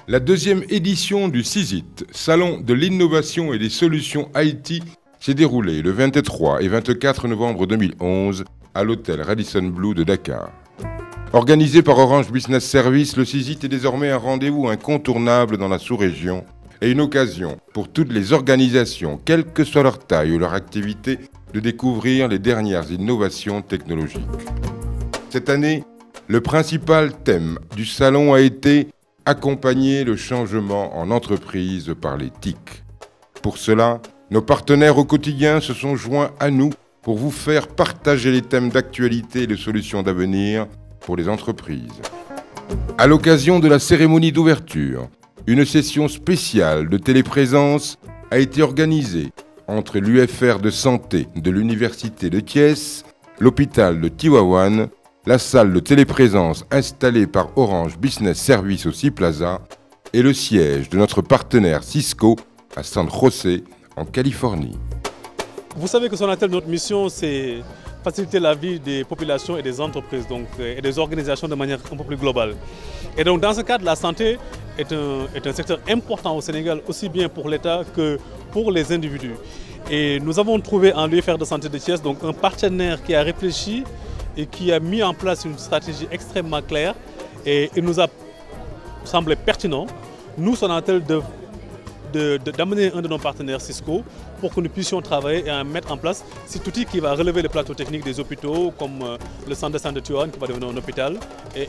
La deuxième édition du CISIT, Salon de l'innovation et des solutions IT, s'est déroulée le 23 et 24 novembre 2011 à l'hôtel Radisson Blu de Dakar. Organisé par Orange Business Services, le CISIT est désormais un rendez-vous incontournable dans la sous-région et une occasion pour toutes les organisations, quelle que soit leur taille ou leur activité, de découvrir les dernières innovations technologiques. Cette année, le principal thème du salon a été « Accompagner le changement en entreprise par les TIC ». Pour cela, nos partenaires au quotidien se sont joints à nous pour vous faire partager les thèmes d'actualité et de solutions d'avenir pour les entreprises. À l'occasion de la cérémonie d'ouverture, une session spéciale de téléprésence a été organisée entre l'UFR de santé de l'Université de Thiès, l'hôpital de Tivaouane, la salle de téléprésence installée par Orange Business Services au Ciplaza et le siège de notre partenaire Cisco à San José, en Californie. Vous savez que Sonatel, notre mission, c'est faciliter la vie des populations et des entreprises et des organisations de manière un peu plus globale. Et donc dans ce cadre, la santé est un secteur important au Sénégal, aussi bien pour l'État que pour les individus. Et nous avons trouvé en l'UFR de santé de Thiès donc un partenaire qui a réfléchi et qui a mis en place une stratégie extrêmement claire. Et il nous a semblé pertinent, nous Sonatel, d'amener un de nos partenaires Cisco pour que nous puissions travailler et mettre en place cet outil qui va relever le plateau technique des hôpitaux comme le centre de santé de Tivaouane qui va devenir un hôpital et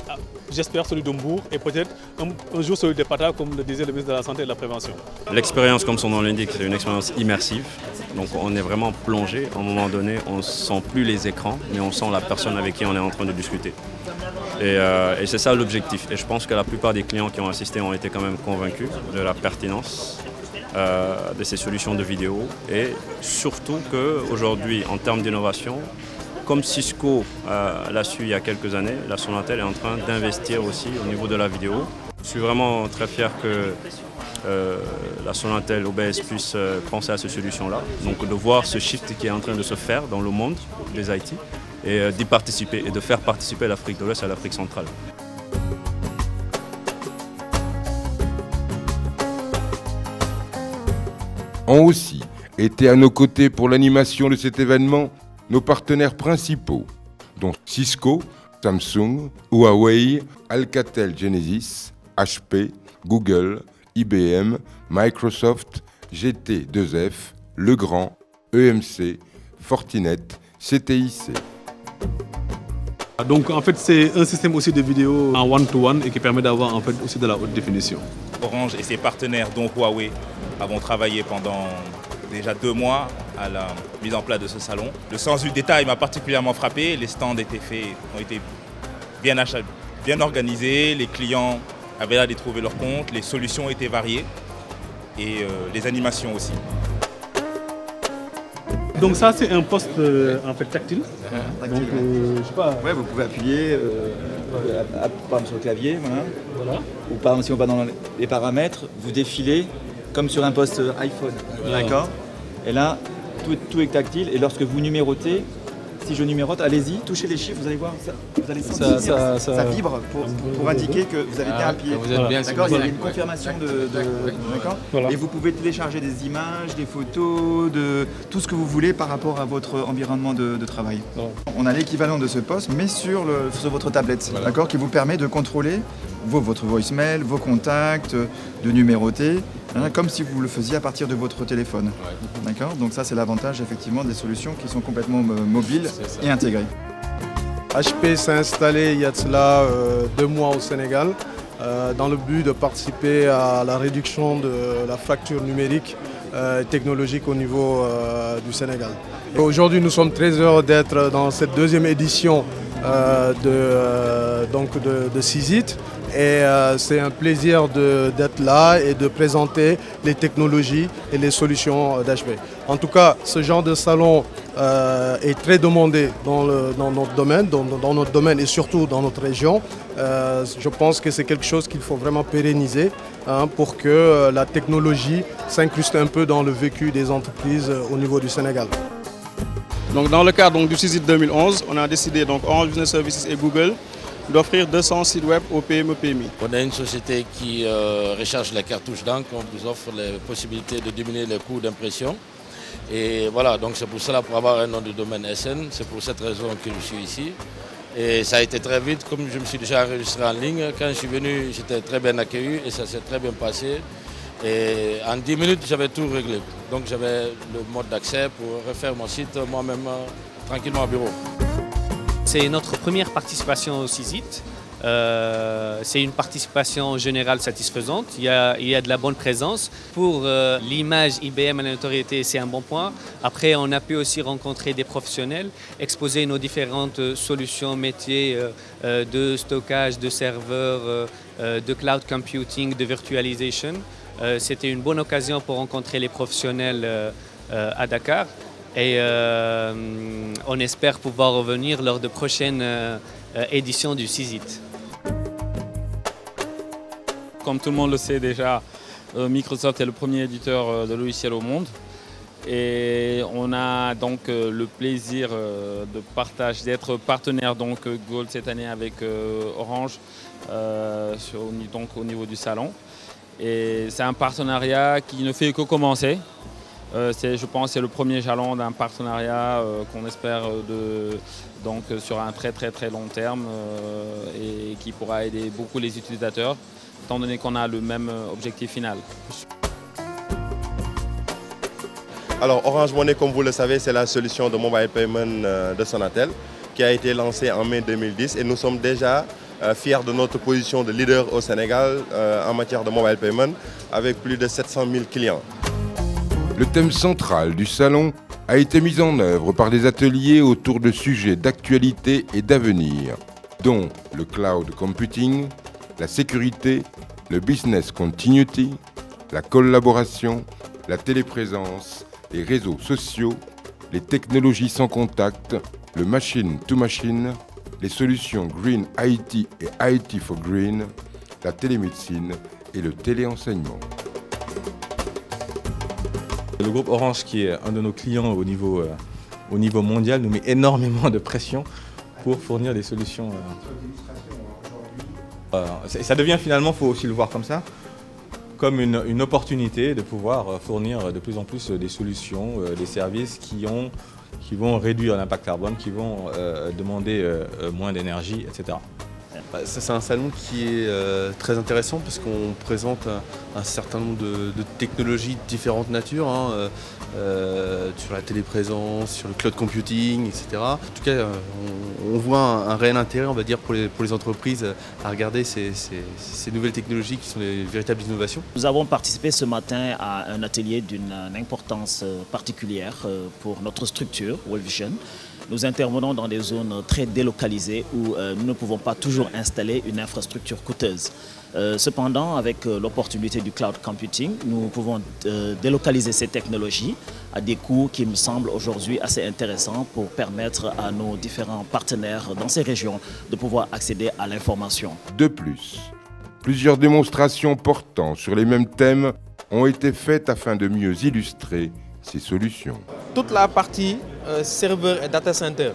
j'espère celui de Mbour et peut-être un jour celui de Pata comme le disait le ministre de la Santé et de la Prévention. L'expérience, comme son nom l'indique, c'est une expérience immersive. Donc on est vraiment plongé. À un moment donné, on ne sent plus les écrans, mais on sent la personne avec qui on est en train de discuter. Et c'est ça l'objectif. Et je pense que la plupart des clients qui ont assisté ont été quand même convaincus de la pertinence de ces solutions de vidéo et surtout qu'aujourd'hui, en termes d'innovation, comme Cisco l'a su il y a quelques années, la Sonatel est en train d'investir aussi au niveau de la vidéo. Je suis vraiment très fier que la Sonatel OBS puisse penser à ces solutions-là, donc de voir ce shift qui est en train de se faire dans le monde des IT et d'y participer et de faire participer l'Afrique de l'Ouest à l'Afrique centrale. Ont aussi été à nos côtés pour l'animation de cet événement nos partenaires principaux, dont Cisco, Samsung, Huawei, Alcatel Genesis, HP, Google, IBM, Microsoft, GT2F, Legrand, EMC, Fortinet, CTIC. Donc en fait c'est un système aussi de vidéo en one-to-one et qui permet d'avoir en fait aussi de la haute définition. Orange et ses partenaires dont Huawei avons travaillé pendant déjà 2 mois à la mise en place de ce salon. Le sens du détail m'a particulièrement frappé, les stands ont été bien organisés, les clients avaient l'air d'y trouver leur compte, les solutions étaient variées et les animations aussi. Donc ça c'est un poste en fait tactile. Donc je sais pas. Ouais, vous pouvez appuyer par exemple sur le clavier, voilà. Ou par exemple si on va dans les paramètres, vous défilez comme sur un poste iPhone, d'accord. Et là, tout est tactile et lorsque vous numérotez, si je numérote, allez-y, touchez les chiffres, vous allez voir, vous allez sentir, ça vibre pour indiquer que vous avez bien appuyé. D'accord, il y a une confirmation d'accord. Voilà. Et vous pouvez télécharger des images, des photos, de tout ce que vous voulez par rapport à votre environnement de travail. Voilà. On a l'équivalent de ce poste, mais sur votre tablette, voilà. D'accord, qui vous permet de contrôler votre voicemail, vos contacts, de numéroter, hein, comme si vous le faisiez à partir de votre téléphone. D'accord. Donc ça, c'est l'avantage effectivement des solutions qui sont complètement mobiles et intégrées. HP s'est installé il y a de cela 2 mois au Sénégal dans le but de participer à la réduction de la fracture numérique technologique au niveau du Sénégal. Aujourd'hui, nous sommes très heureux d'être dans cette 2e édition de CISIT. Et c'est un plaisir d'être là et de présenter les technologies et les solutions d'HP. En tout cas, ce genre de salon est très demandé dans notre domaine et surtout dans notre région. Je pense que c'est quelque chose qu'il faut vraiment pérenniser pour que la technologie s'incruste un peu dans le vécu des entreprises au niveau du Sénégal. Donc, dans le cadre du CISIT 2011, on a décidé, Orange Business Services et Google, d'offrir 200 sites web aux PME-PMI. On est une société qui recharge les cartouches d'encre, on vous offre les possibilités de diminuer les coûts d'impression. Et voilà, donc c'est pour cela, pour avoir un nom de domaine SN, c'est pour cette raison que je suis ici. Et ça a été très vite, comme je me suis déjà enregistré en ligne. Quand je suis venu, j'étais très bien accueilli et ça s'est très bien passé. Et en 10 minutes, j'avais tout réglé. Donc j'avais le mode d'accès pour refaire mon site moi-même tranquillement au bureau. C'est notre première participation au CISIT. C'est une participation générale satisfaisante. Il y a de la bonne présence. Pour l'image IBM à la notoriété, c'est un bon point. Après, on a pu aussi rencontrer des professionnels, exposer nos différentes solutions métiers de stockage, de serveurs, de cloud computing, de virtualisation. C'était une bonne occasion pour rencontrer les professionnels à Dakar. Et on espère pouvoir revenir lors de prochaines éditions du CISIT. Comme tout le monde le sait déjà, Microsoft est le premier éditeur de logiciels au monde. Et on a donc le plaisir d'être partenaire donc Gold cette année avec Orange donc au niveau du salon. Et c'est un partenariat qui ne fait que commencer. Je pense que c'est le premier jalon d'un partenariat qu'on espère donc, sur un très long terme et qui pourra aider beaucoup les utilisateurs, étant donné qu'on a le même objectif final. Alors Orange Money, comme vous le savez, c'est la solution de mobile payment de Sonatel qui a été lancée en mai 2010 et nous sommes déjà fiers de notre position de leader au Sénégal en matière de mobile payment avec plus de 700 000 clients. Le thème central du salon a été mis en œuvre par des ateliers autour de sujets d'actualité et d'avenir, dont le cloud computing, la sécurité, le business continuity, la collaboration, la téléprésence, les réseaux sociaux, les technologies sans contact, le machine-to-machine, les solutions Green IT et IT for Green, la télémédecine et le téléenseignement. Le groupe Orange, qui est un de nos clients au niveau mondial, nous met énormément de pression pour fournir des solutions. Ça devient finalement, il faut aussi le voir comme ça, comme une opportunité de pouvoir fournir de plus en plus des solutions, des services qui vont réduire l'impact carbone, qui vont demander moins d'énergie, etc. C'est un salon qui est très intéressant parce qu'on présente un certain nombre de technologies de différentes natures, sur la téléprésence, sur le cloud computing, etc. En tout cas, on voit un réel intérêt, on va dire, pour les entreprises à regarder ces nouvelles technologies qui sont des véritables innovations. Nous avons participé ce matin à un atelier d'une importance particulière pour notre structure, World Vision. Nous intervenons dans des zones très délocalisées où nous ne pouvons pas toujours installer une infrastructure coûteuse. Cependant, avec l'opportunité du cloud computing, nous pouvons délocaliser ces technologies à des coûts qui me semblent aujourd'hui assez intéressants pour permettre à nos différents partenaires dans ces régions de pouvoir accéder à l'information. De plus, plusieurs démonstrations portant sur les mêmes thèmes ont été faites afin de mieux illustrer ces solutions. Toute la partie serveur et data center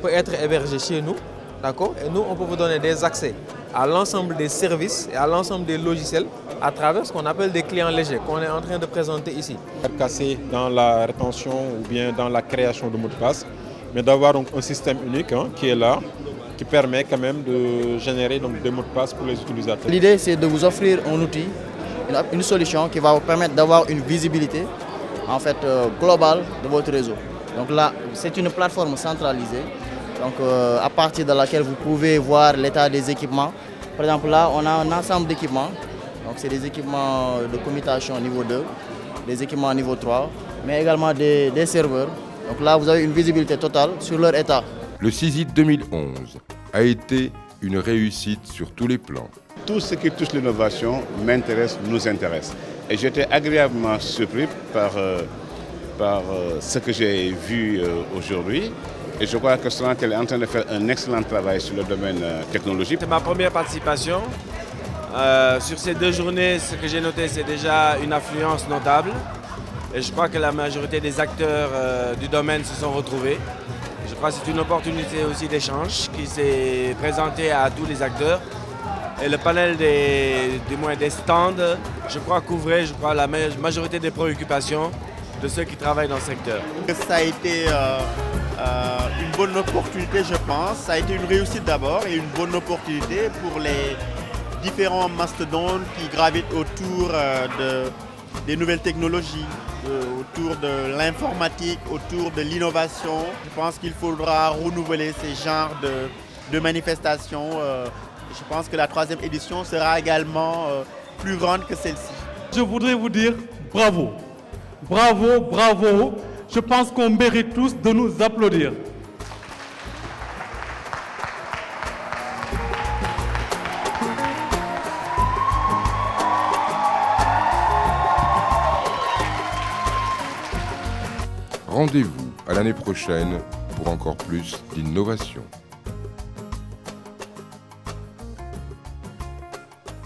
peut être hébergée chez nous, d'accord? Et nous, on peut vous donner des accès à l'ensemble des services et à l'ensemble des logiciels à travers ce qu'on appelle des clients légers, qu'on est en train de présenter ici. Cassé dans la rétention ou bien dans la création de mots de passe, mais d'avoir donc un système unique qui est là, qui permet quand même de générer donc, des mots de passe pour les utilisateurs. L'idée, c'est de vous offrir un outil, une solution qui va vous permettre d'avoir une visibilité en fait, globale de votre réseau. Donc là, c'est une plateforme centralisée, donc, à partir de laquelle vous pouvez voir l'état des équipements. Par exemple, là, on a un ensemble d'équipements. Donc, c'est des équipements de commutation niveau 2, des équipements niveau 3, mais également des serveurs. Donc là, vous avez une visibilité totale sur leur état. Le CISIT 2011 a été une réussite sur tous les plans. Tout ce qui touche l'innovation m'intéresse, nous intéresse. Et j'étais agréablement surpris par ce que j'ai vu aujourd'hui. Et je crois que Sonatel est en train de faire un excellent travail sur le domaine technologique. C'est ma première participation. Sur ces 2 journées, ce que j'ai noté, c'est déjà une affluence notable. Et je crois que la majorité des acteurs du domaine se sont retrouvés. Je crois que c'est une opportunité aussi d'échange qui s'est présentée à tous les acteurs. Et le panel des stands, je crois, couvrait la majorité des préoccupations de ceux qui travaillent dans le secteur. Ça a été une bonne opportunité, je pense. Ça a été une réussite d'abord et une bonne opportunité pour les différents mastodontes qui gravitent autour des nouvelles technologies, autour de l'informatique, autour de l'innovation. Je pense qu'il faudra renouveler ces genres de manifestations. Je pense que la 3e édition sera également plus grande que celle-ci. Je voudrais vous dire bravo. Bravo, bravo. Je pense qu'on mérite tous de nous applaudir. Rendez-vous à l'année prochaine pour encore plus d'innovation.